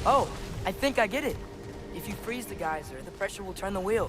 Oh, I think I get it. If you freeze the geyser, the pressure will turn the wheel.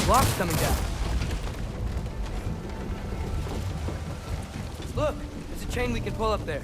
Block's coming down. Look, there's a chain we can pull up there.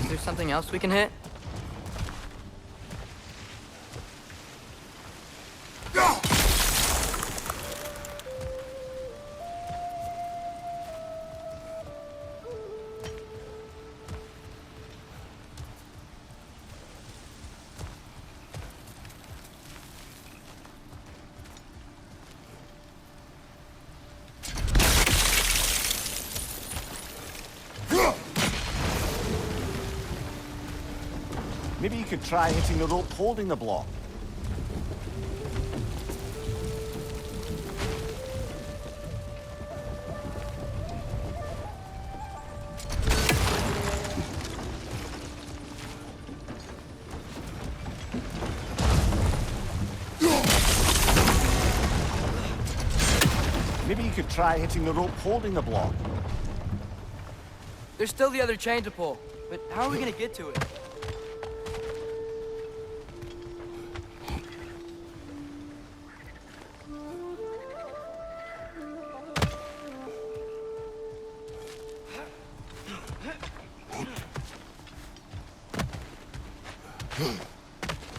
Is there something else we can hit? Maybe you could try hitting the rope holding the block. Maybe you could try hitting the rope holding the block. There's still the other chain to pull, but how are we gonna get to it?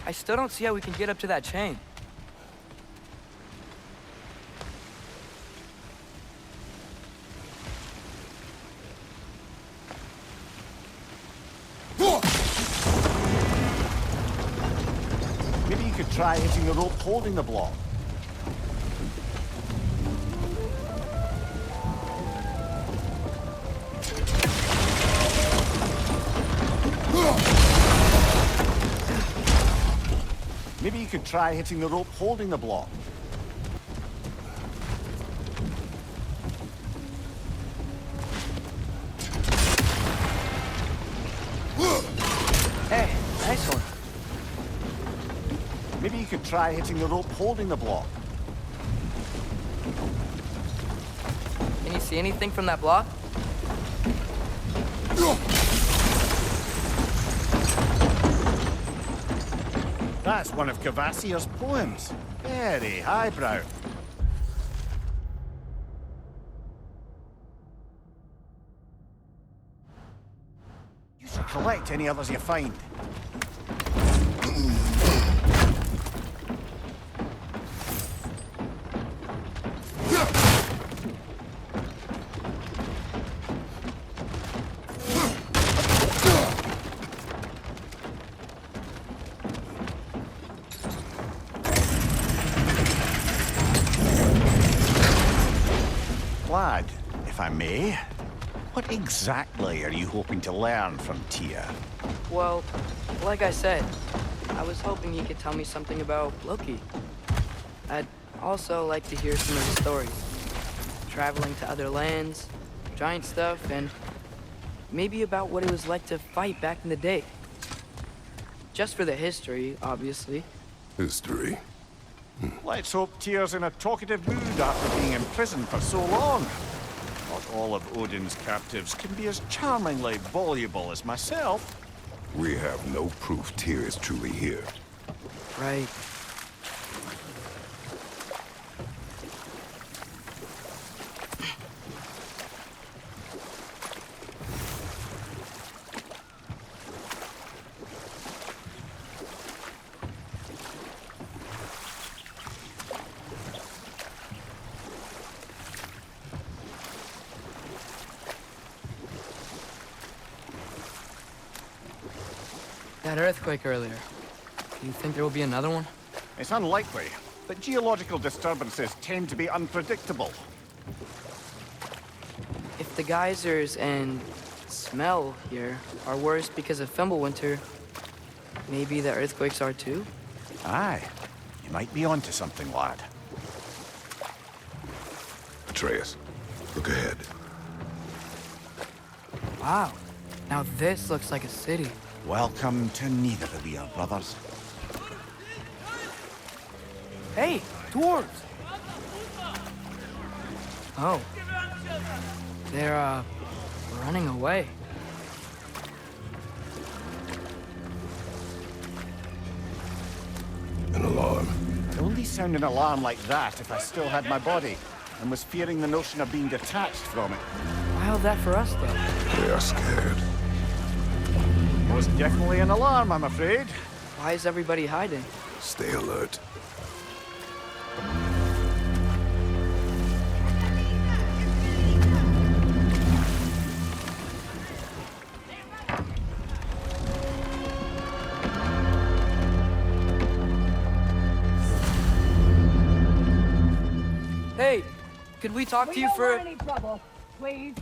I still don't see how we can get up to that chain. Maybe you could try hitting the rope holding the block. Maybe you could try hitting the rope holding the block. Hey, nice one. Maybe you could try hitting the rope holding the block. Can you see anything from that block? That's one of Kvasir's poems. Very highbrow. You should collect any others you find. if I may. What exactly are you hoping to learn from Tyr? Well, like I said, I was hoping you could tell me something about Loki. I'd also like to hear some of the stories. Traveling to other lands, giant stuff, and maybe about what it was like to fight back in the day. Just for the history, obviously. History. Let's hope Tyr's in a talkative mood after being imprisoned for so long. Not all of Odin's captives can be as charmingly voluble as myself. We have no proof Tyr is truly here. Right. That earthquake earlier. Do you think there will be another one? It's unlikely, but geological disturbances tend to be unpredictable. If the geysers and smell here are worse because of Fimbulwinter, maybe the earthquakes are too? Aye, you might be onto something, lad. Atreus, look ahead. Wow. Now this looks like a city. Welcome to neither of we are brothers. Hey, dwarves! Oh. They're, running away. An alarm. I'd only sound an alarm like that if I still had my body, and was fearing the notion of being detached from it. Why all that for us, though? They are scared. Most definitely an alarm, I'm afraid. Why is everybody hiding? Stay alert. Hey, could we talk to you for... any trouble, please.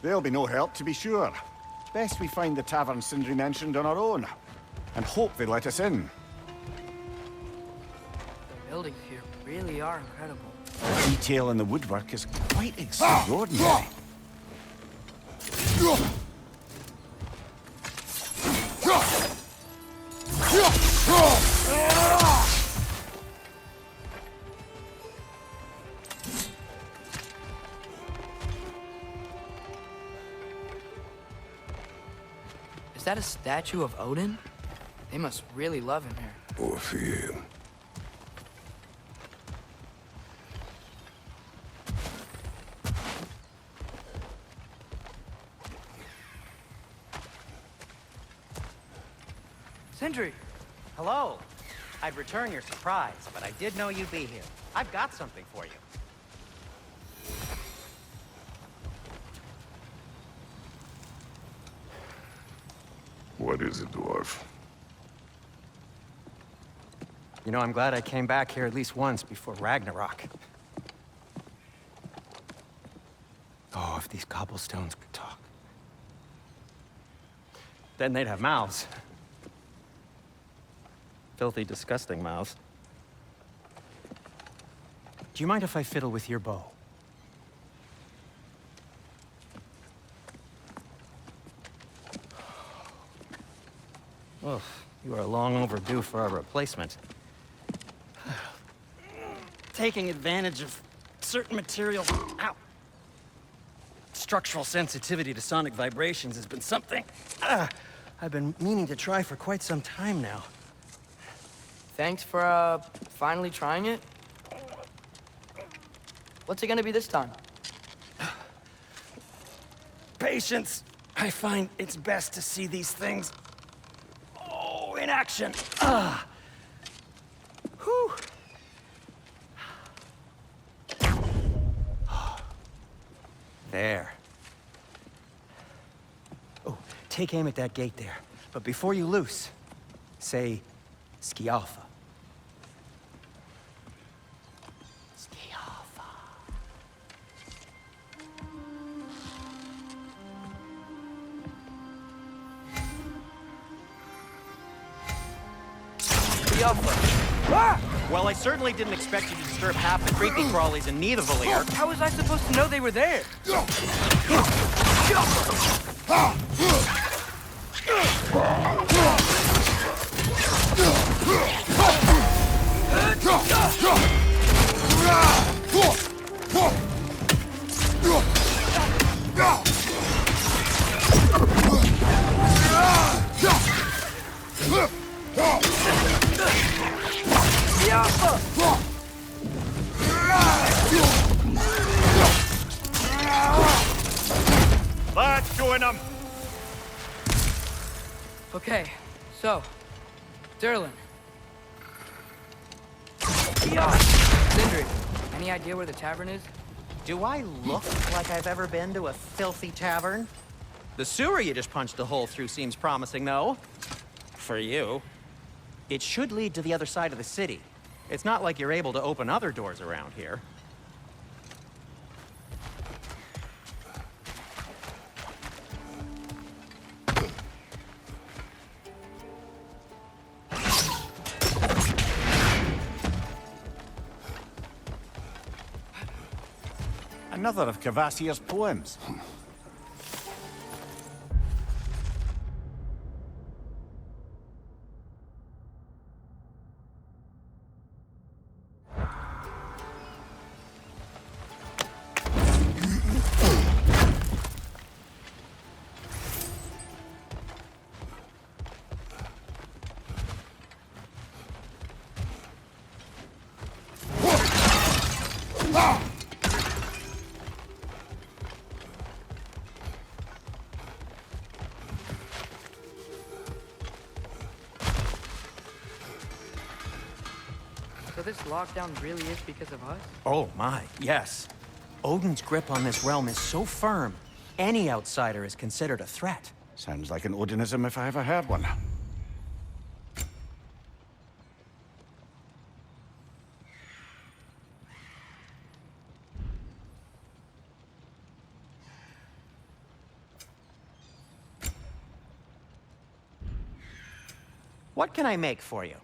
There'll be no help, to be sure. Best we find the tavern Sindri mentioned on our own, and hope they let us in. The buildings here really are incredible. The detail in the woodwork is quite extraordinary. Is that a statue of Odin? They must really love him here. Or fear him. Sindri! Hello. I'd return your surprise, but I did know you'd be here. I've got something for you. What is it, dwarf? You know, I'm glad I came back here at least once before Ragnarok. Oh, if these cobblestones could talk. Then they'd have mouths. Filthy, disgusting mouths. Do you mind if I fiddle with your bow? Oh, you are long overdue for a replacement. Taking advantage of certain materials. Ow! Structural sensitivity to sonic vibrations has been something I've been meaning to try for quite some time now. Thanks for, finally trying it. What's it gonna be this time? Patience. I find it's best to see these things, in action. Whew. There. Oh, take aim at that gate there. But before you loose, say, Skialfa. Skialfa. Alpha. Well, I certainly didn't expect you to disturb half the creepy crawlies in Nidavellir. How was I supposed to know they were there? Let's join them. Okay, so, Derlin. Sindri, any idea where the tavern is? Do I look like I've ever been to a filthy tavern? The sewer you just punched a hole through seems promising, though. For you. It should lead to the other side of the city. It's not like you're able to open other doors around here. Another of Kvasir's poems. So this lockdown really is because of us? Oh my, yes. Odin's grip on this realm is so firm, any outsider is considered a threat. Sounds like an Odinism if I ever heard one. What can I make for you?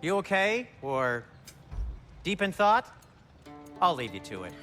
You okay? Or deep in thought? I'll leave you to it.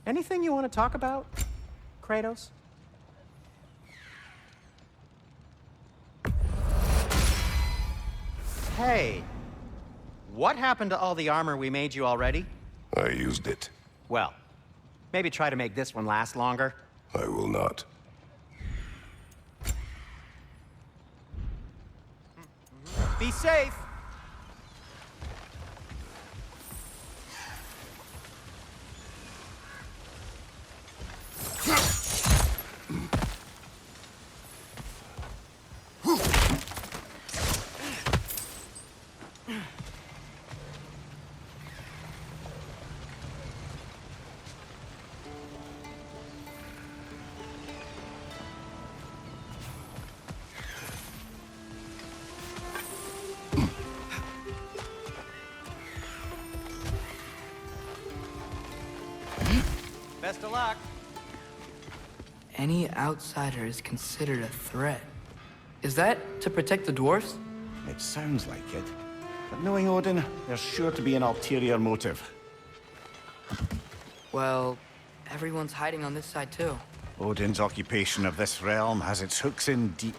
Anything you want to talk about, Kratos? Hey, what happened to all the armor we made you already? I used it. Well, maybe try to make this one last longer. I will not. Be safe! any outsider is considered a threat. Is that to protect the dwarfs? It sounds like it. But knowing Odin, there's sure to be an ulterior motive. Well, everyone's hiding on this side too. Odin's occupation of this realm has its hooks in deep.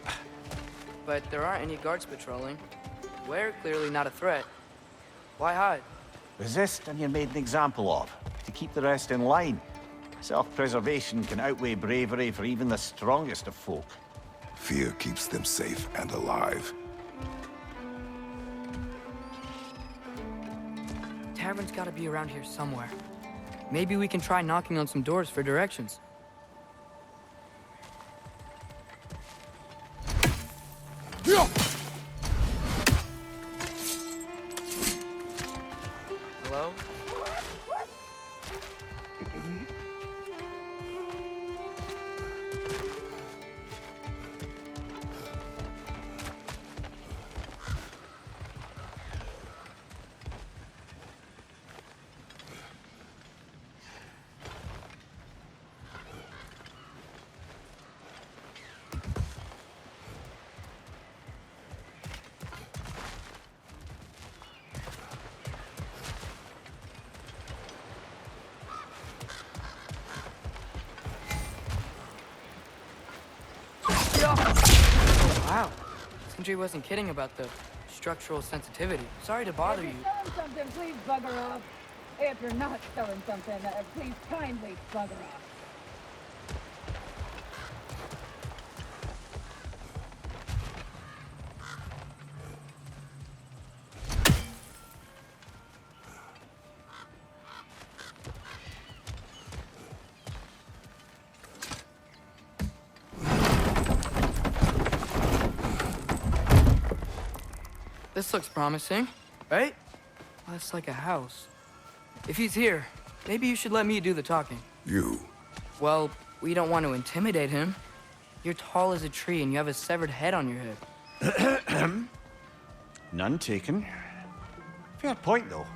But there aren't any guards patrolling. We're clearly not a threat. Why hide? Resist and you're made an example of, to keep the rest in line. Self-preservation can outweigh bravery for even the strongest of folk. Fear keeps them safe and alive. Tavern's gotta be around here somewhere. Maybe we can try knocking on some doors for directions. Hello? Wow. Sindri wasn't kidding about the structural sensitivity. Sorry to bother If you. you're selling something, please bugger off. If you're not selling something, please kindly bugger off. This looks promising, right? That's like a house. If he's here, maybe you should let me do the talking. You. Well, we don't want to intimidate him. You're tall as a tree and you have a severed head on your head. None taken. Fair point, though.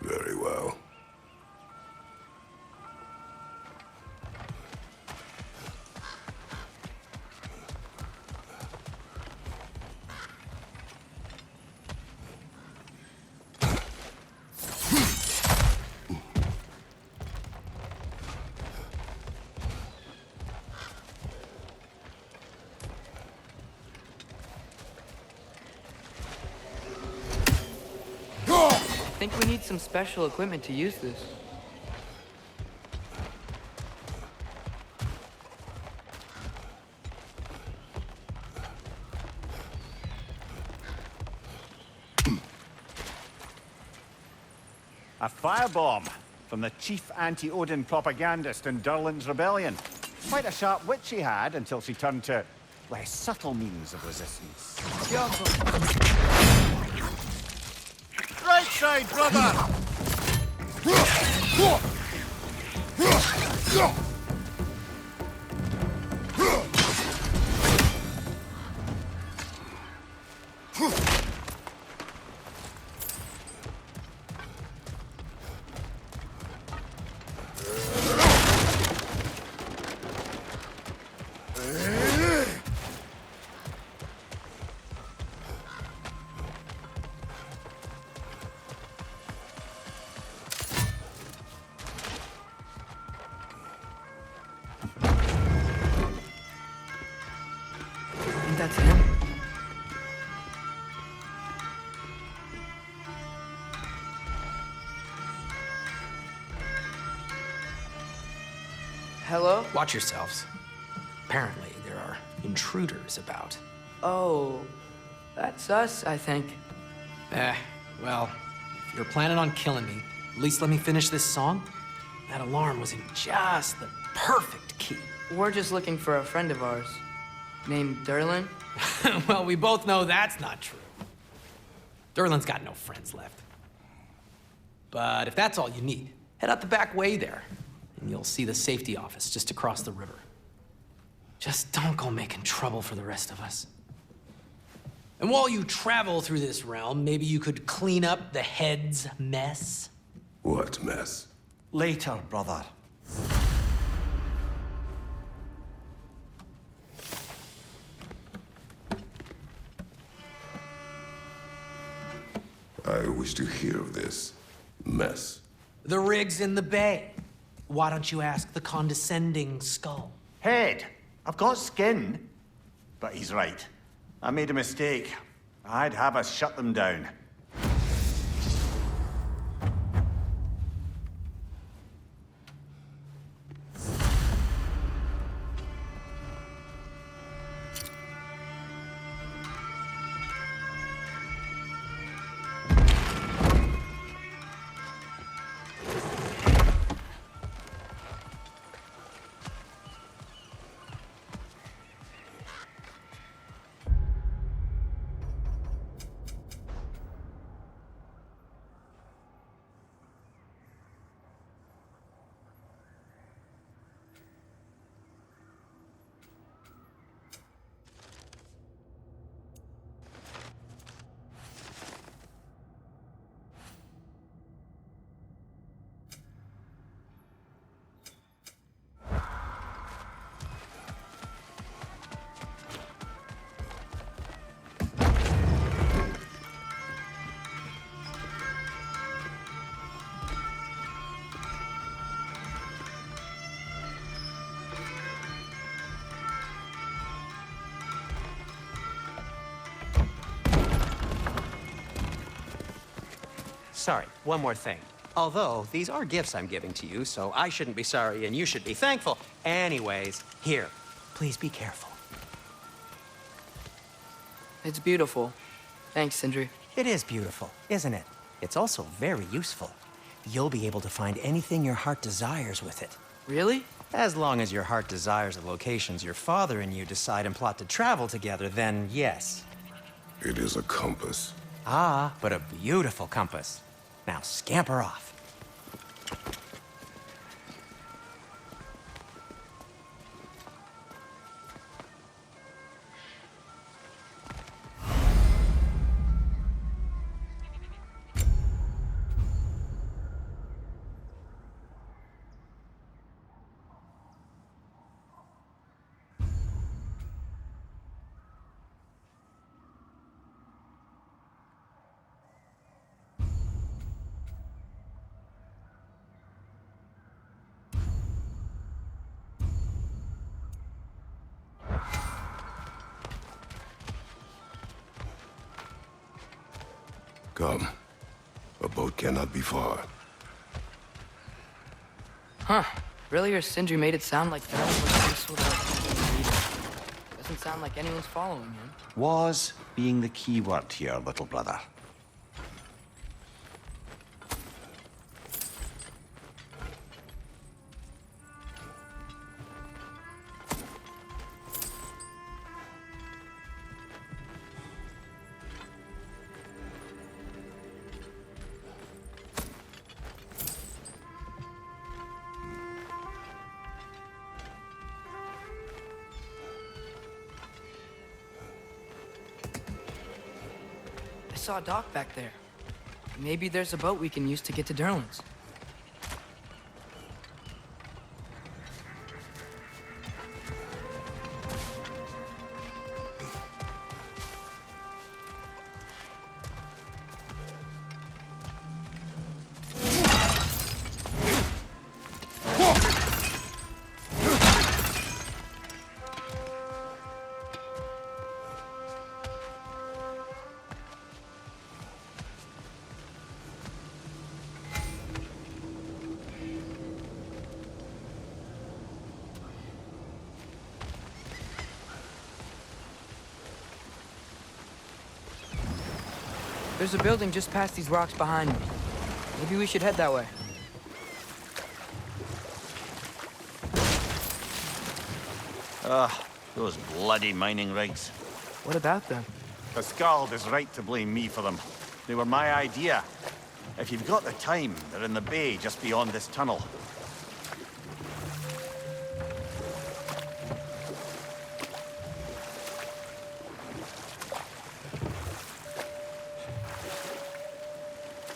Very well. I think we need some special equipment to use this. A firebomb from the chief anti-Odin propagandist in Durlin's rebellion. Quite a sharp wit she had until she turned to less subtle means of resistance. Right side, brother! That's him. Hello? Watch yourselves. Apparently, there are intruders about. Oh, that's us, I think. Well, if you're planning on killing me, at least let me finish this song. That alarm was in just the perfect key. We're just looking for a friend of ours named Durlin. Well, we both know that's not true. Durlin's got no friends left. But if that's all you need, head out the back way there, and you'll see the safety office just across the river. Just don't go making trouble for the rest of us. And while you travel through this realm, maybe you could clean up the head's mess. What mess? Later, brother. I wish to hear of this mess. The rig's in the bay. Why don't you ask the condescending skull? Head, I've got skin. But he's right. I made a mistake. I'd have us shut them down. Sorry, one more thing. Although, these are gifts I'm giving to you, so I shouldn't be sorry and you should be thankful. Anyways, here, please be careful. It's beautiful. Thanks, Sindri. It is beautiful, isn't it? It's also very useful. You'll be able to find anything your heart desires with it. Really? As long as your heart desires the locations your father and you decide and plot to travel together, then yes. It is a compass. Ah, but a beautiful compass. Now scamper off. Come. A boat cannot be far. Huh. Earlier, Sindri made it sound like Thorne was this sort of leader. Doesn't sound like anyone's following him. Was being the key word here, little brother. I saw a dock back there. Maybe there's a boat we can use to get to Durlin's. There's a building just past these rocks behind me. Maybe we should head that way. Those bloody mining rigs. What about them? The Skald is right to blame me for them. They were my idea. If you've got the time, they're in the bay just beyond this tunnel.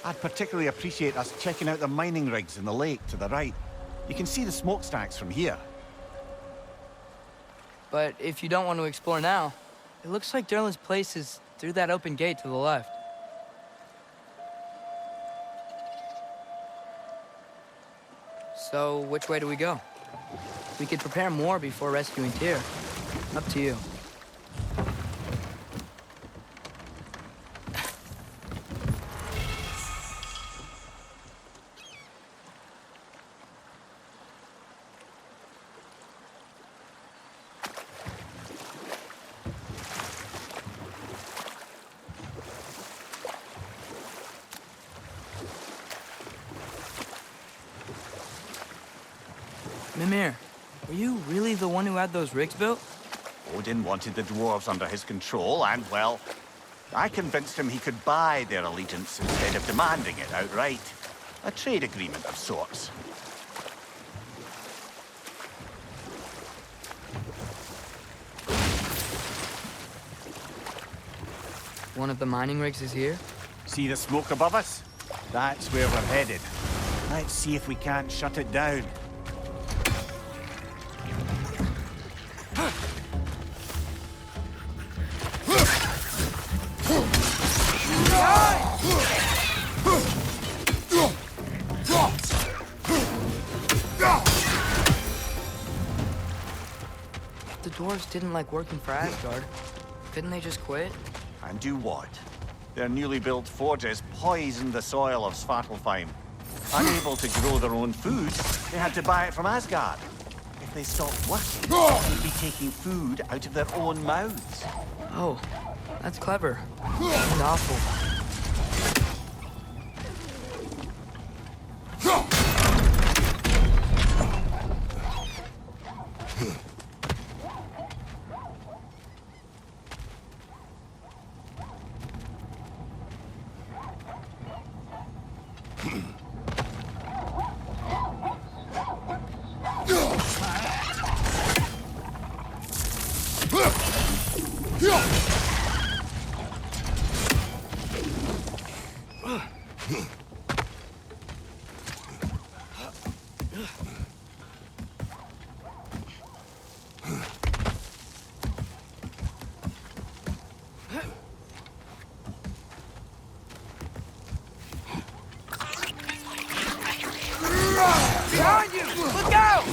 I'd particularly appreciate us checking out the mining rigs in the lake to the right. You can see the smokestacks from here. But if you don't want to explore now, it looks like Durlin's place is through that open gate to the left. So, which way do we go? We could prepare more before rescuing Tyr. Up to you. Mimir, were you really the one who had those rigs built? Odin wanted the dwarves under his control, and, well, I convinced him he could buy their allegiance instead of demanding it outright. A trade agreement of sorts. One of the mining rigs is here? See the smoke above us? That's where we're headed. Let's see if we can't shut it down. If the dwarves didn't like working for Asgard, couldn't they just quit? And do what? Their newly built forges poisoned the soil of Svartalfheim. Unable to grow their own food, they had to buy it from Asgard. If they stopped working, they'd be taking food out of their own mouths. Oh, that's clever. And awful. Behind you! Look out!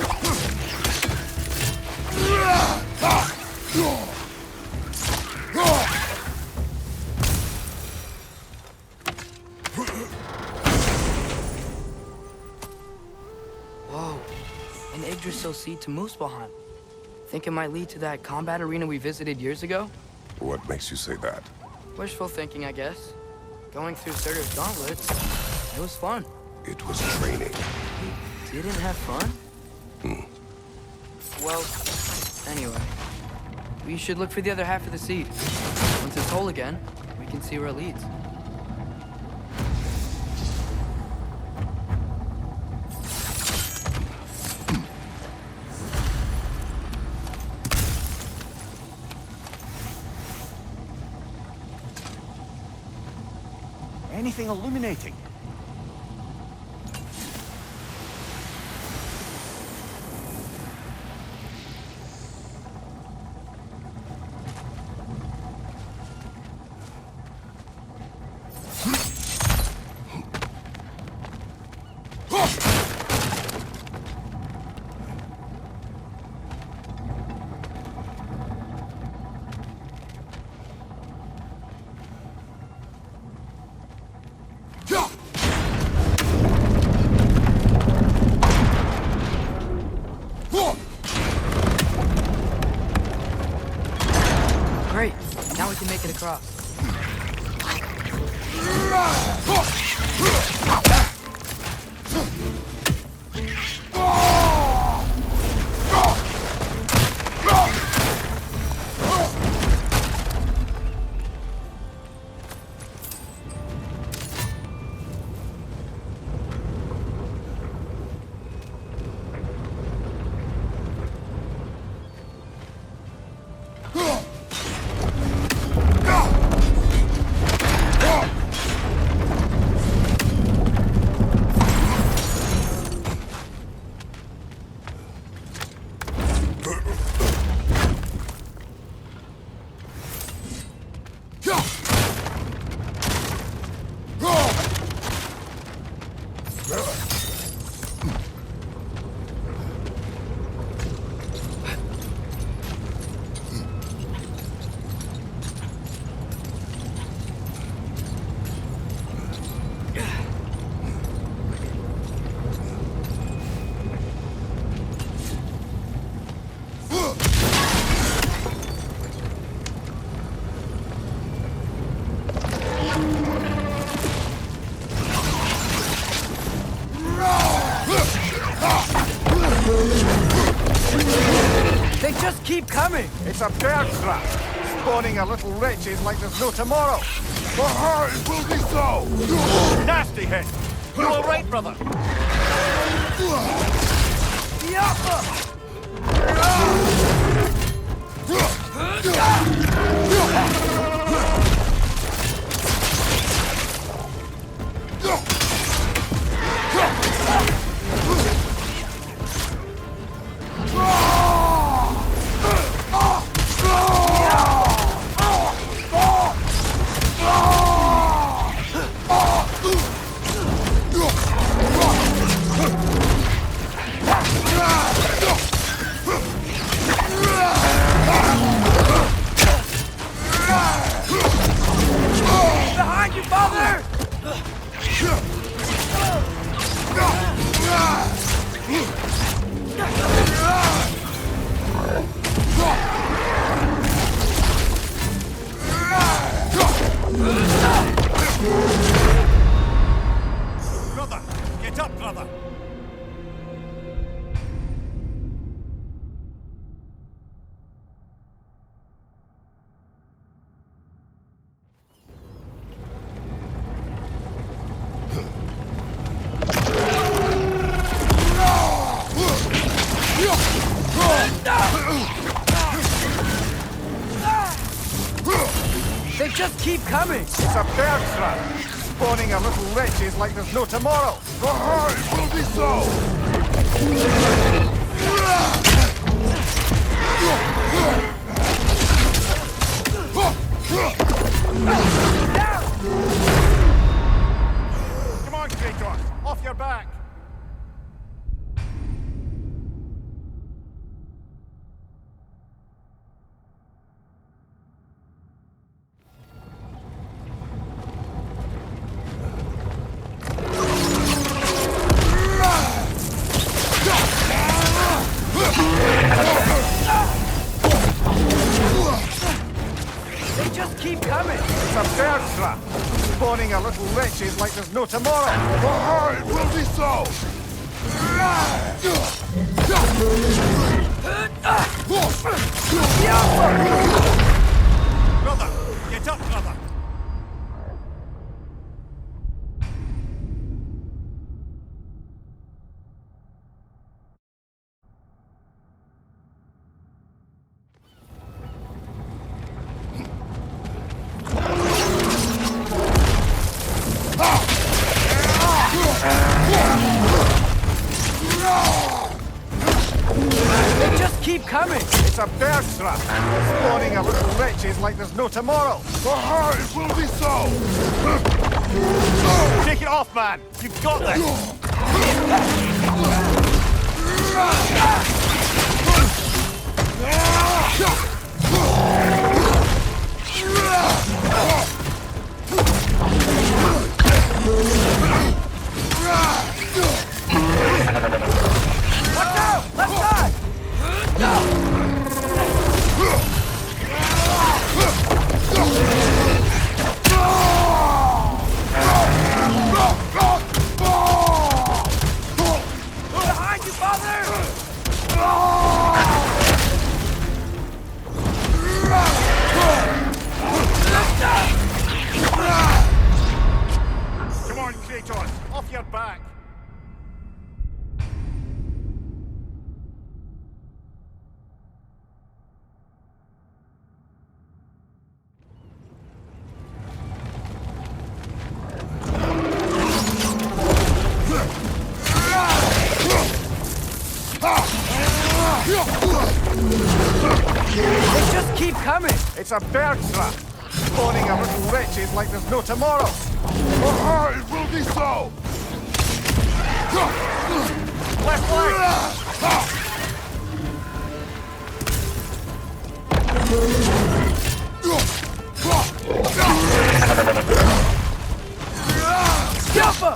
Whoa. An Yggdrasil seed to Muspelheim. Think it might lead to that combat arena we visited years ago? What makes you say that? Wishful thinking, I guess. Going through Surtur's gauntlets, it was fun. It was training. Didn't have fun? Well, anyway. We should look for the other half of the seed. Once it's whole again, we can see where it leads. Anything illuminating? Great. Now we can make it across. coming! It's a bird trap, spawning a little riches like there's no tomorrow. It will be so! Nasty hit! You all right, brother? Behind you, Baldur! Brother! Get up, brother! They just keep coming! It's a bird trap, spawning a little riches like there's no tomorrow. It will be so! Come on, Kratos! Off your back! They just keep coming! It's a bird trap, spawning a little riches like there's no tomorrow. It will be so! Brother! Get up, brother! They just keep coming! It's a bird trap, spawning a little riches like there's no tomorrow. It will be so! Take it off, man! You've got this! Watch out! Left side! Behind you, Baldur! Come on, Kratos! Off your back! They just keep coming! It's a bird trap, spawning a little riches like there's no tomorrow. It will be so! Left leg! Jumper!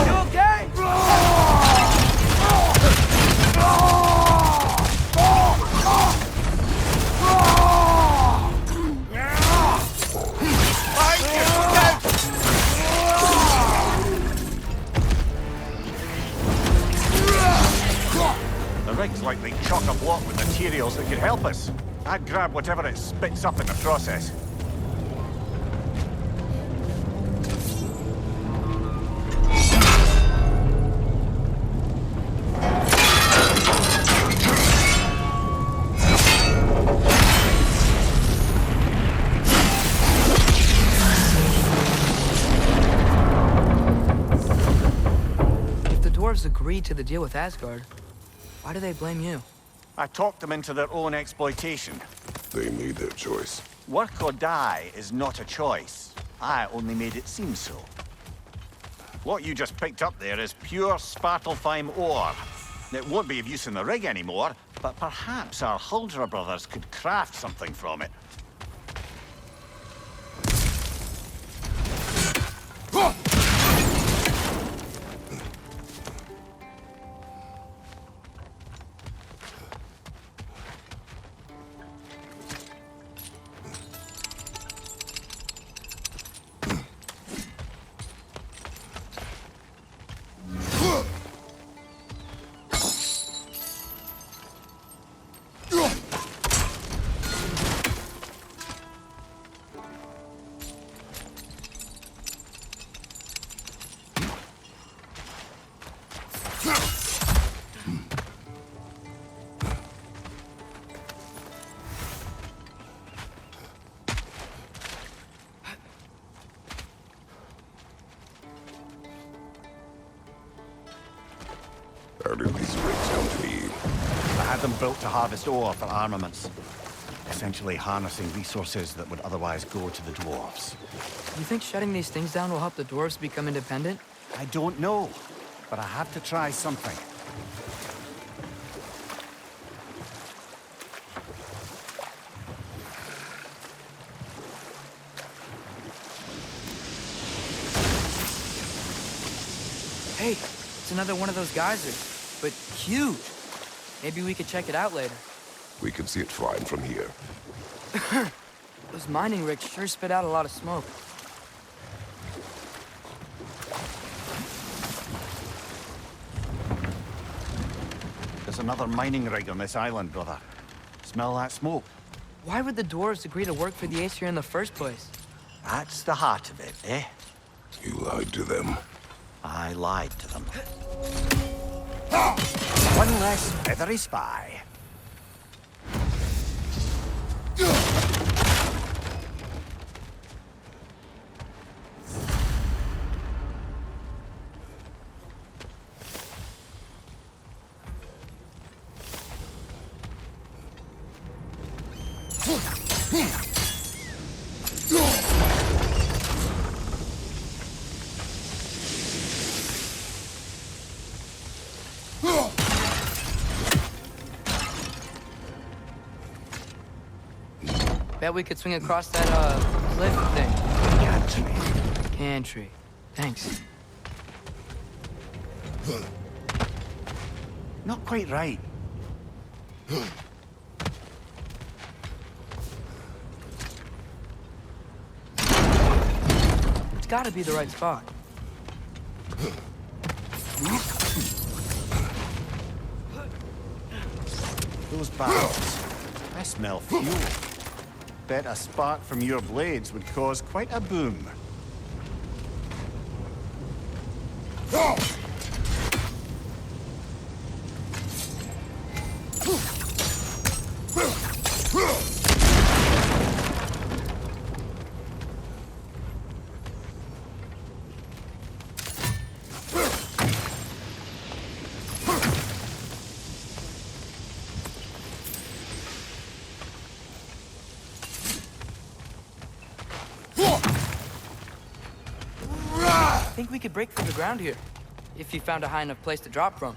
You okay? materials that could help us. I'd grab whatever it spits up in the process. Agreed to the deal with Asgard. Why do they blame you? I talked them into their own exploitation. They made their choice. Work or die is not a choice. I only made it seem so. What you just picked up there is pure Svartalfheim ore. It won't be of use in the rig anymore, but perhaps our Huldra brothers could craft something from it. How did these rigs come to be? I had them built to harvest ore for armaments. Essentially harnessing resources that would otherwise go to the dwarves. You think shutting these things down will help the dwarves become independent? I don't know, but I have to try something. Hey, it's another one of those geysers, but huge. Maybe we could check it out later. We can see it fine from here. Those mining rigs sure spit out a lot of smoke. There's another mining rig on this island, brother. Smell that smoke? Why would the dwarves agree to work for the Aesir in the first place? That's the heart of it, eh? You lied to them. I lied to them. One less feathery spy. Bet we could swing across that, cliff thing. Cantry. Thanks. Not quite right. It's gotta be the right spot. Those barrels. I smell fuel. Bet a spark from your blades would cause quite a boom. I think we could break through the ground here, if you found a high enough place to drop from.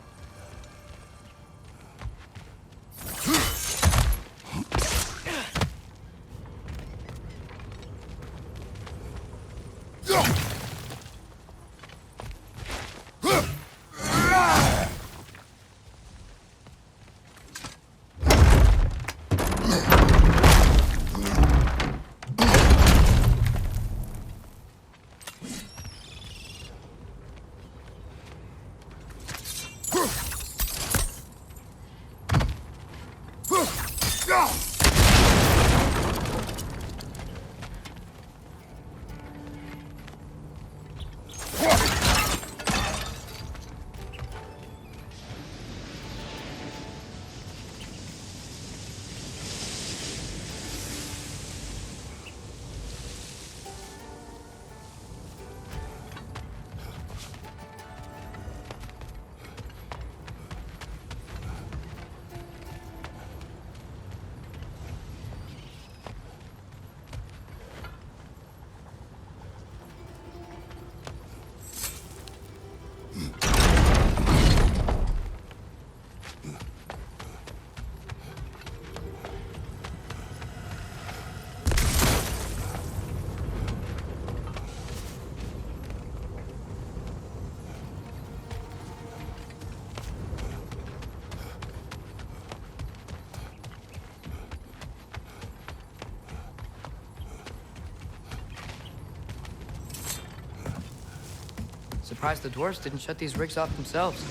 surprised the dwarves didn't shut these rigs off themselves.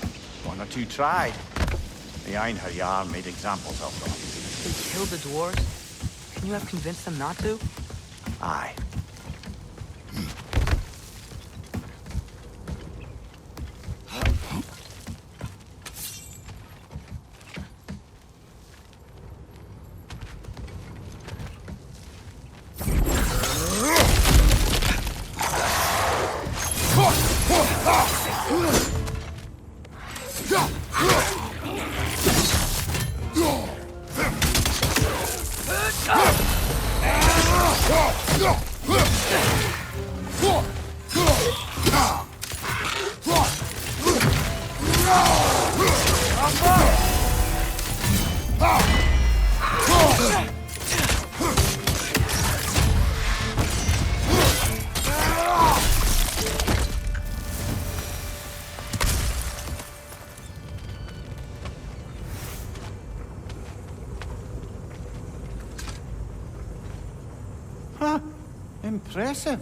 One or two tried. The Einherjar made examples of them. They killed the dwarves? Can you have convinced them not to? Aye. Huh. Impressive.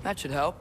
That should help.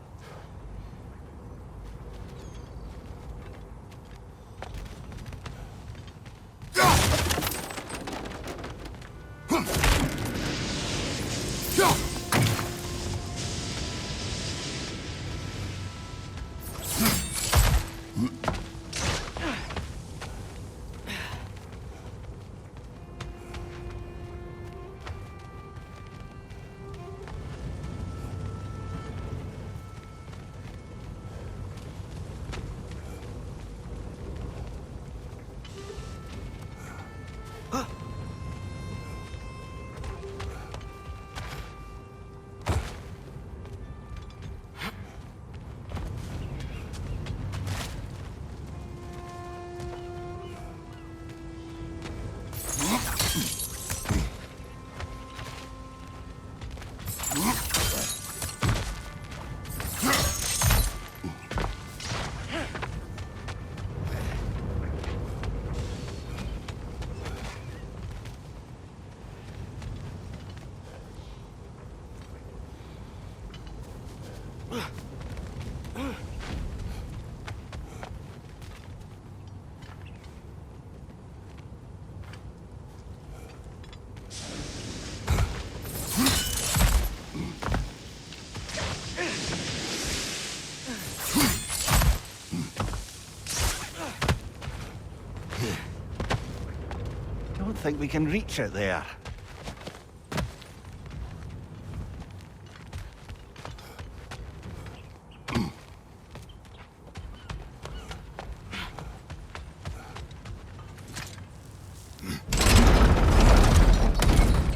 Don't think we can reach it there.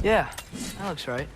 Yeah, that looks right.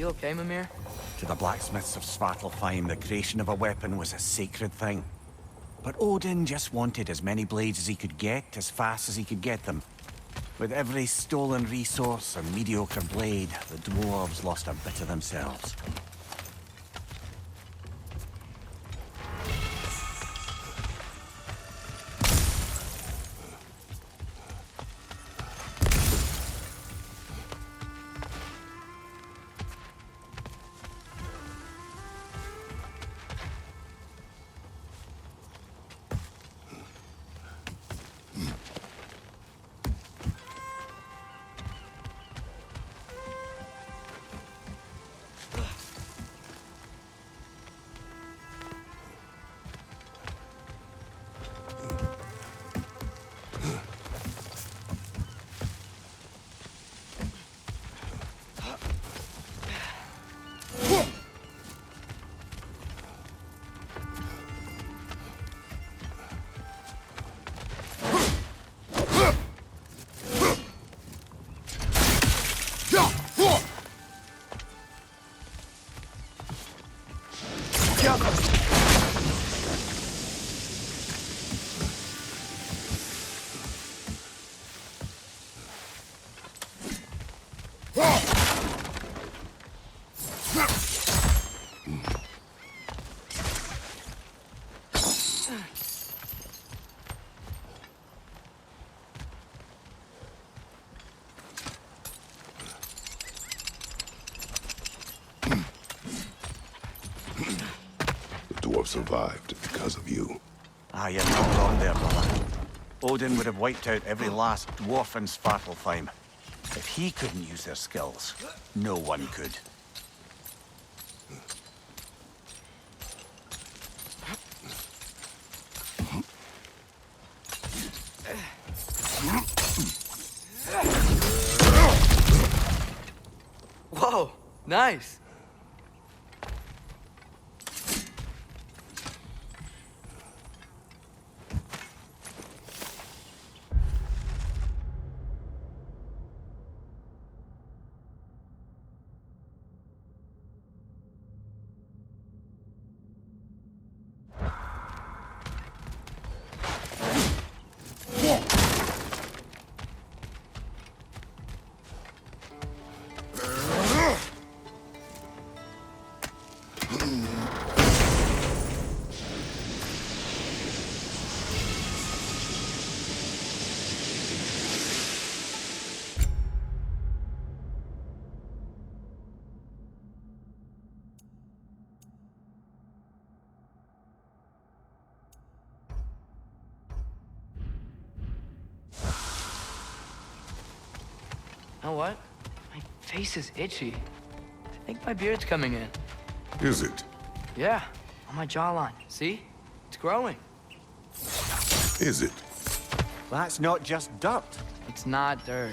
You okay, Mimir? To the blacksmiths of Svartalfheim, the creation of a weapon was a sacred thing. But Odin just wanted as many blades as he could get, as fast as he could get them. With every stolen resource and mediocre blade, the dwarves lost a bit of themselves. Survived because of you. Ah, you're not wrong there, brother. Odin would have wiped out every last dwarf in Svartalfheim. If he couldn't use their skills, no one could. Whoa, nice. You know what? My face is itchy. I think my beard's coming in. Is it? Yeah, on my jawline. See? It's growing. Is it? That's not just dirt. It's not dirt.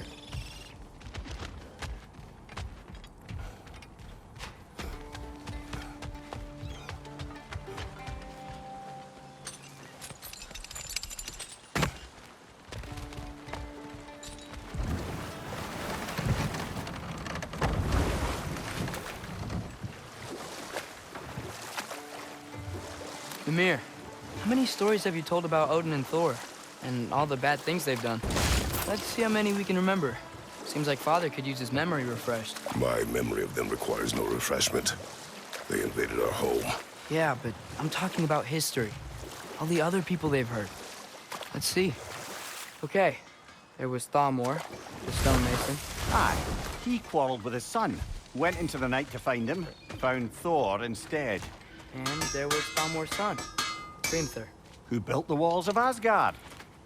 Mimir, how many stories have you told about Odin and Thor? And all the bad things they've done? Let's see how many we can remember. Seems like Father could use his memory refreshed. My memory of them requires no refreshment. They invaded our home. Yeah, but I'm talking about history. All the other people they've hurt. Let's see. Okay, There was Thalmor, the stonemason. Aye, he quarreled with his son. Went into the night to find him, found Thor instead. And there was Thalmor's son, Hrimthur. Who built the walls of Asgard,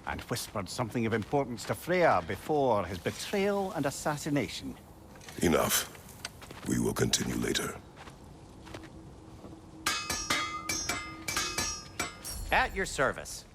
and whispered something of importance to Freya before his betrayal and assassination. Enough. We will continue later. At your service.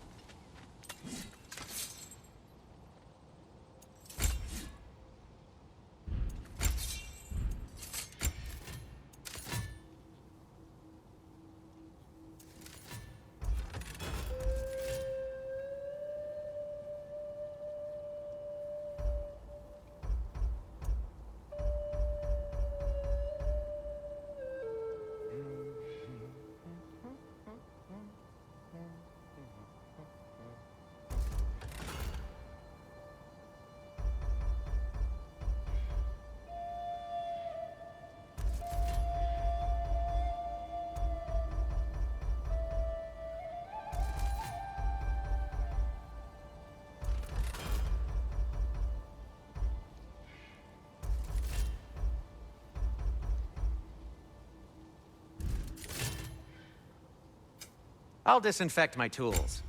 I'll disinfect my tools.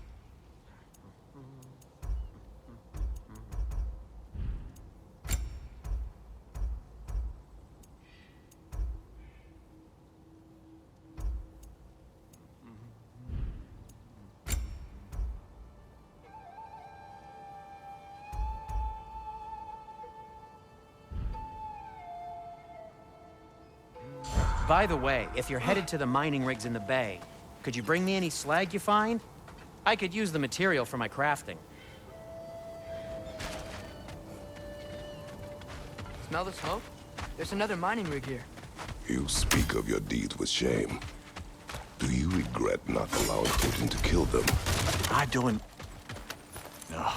By the way, if you're headed to the mining rigs in the bay, could you bring me any slag you find? I could use the material for my crafting. Smell the smoke? There's another mining rig here. You speak of your deeds with shame. Do you regret not allowing Odin to kill them? I don't... No.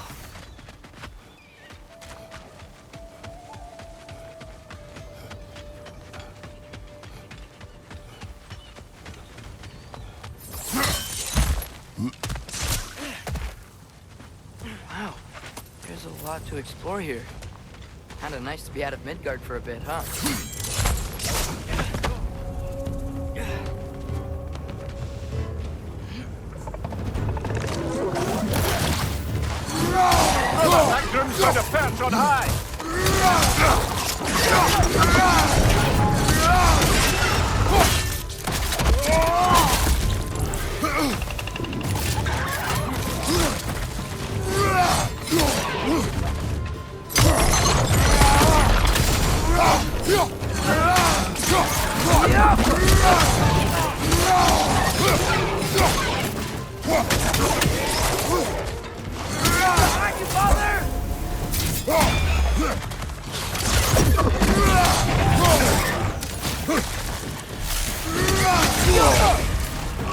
Wow, there's a lot to explore here. Kinda nice to be out of Midgard for a bit, huh? That Grim's got a perch on high!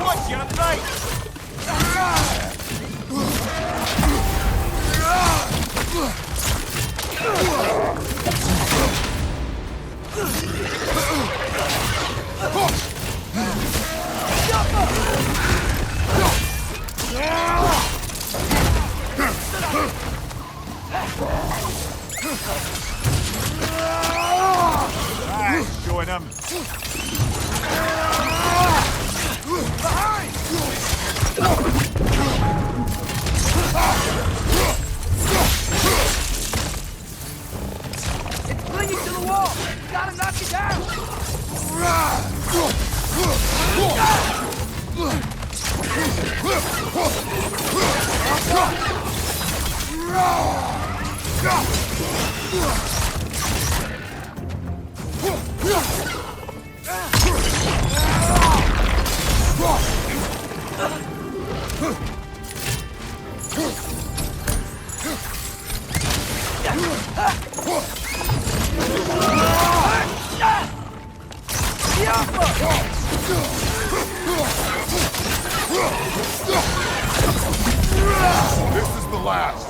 What's your right? Showing him. It's clinging to the wall! Gotta knock it down! This is the last.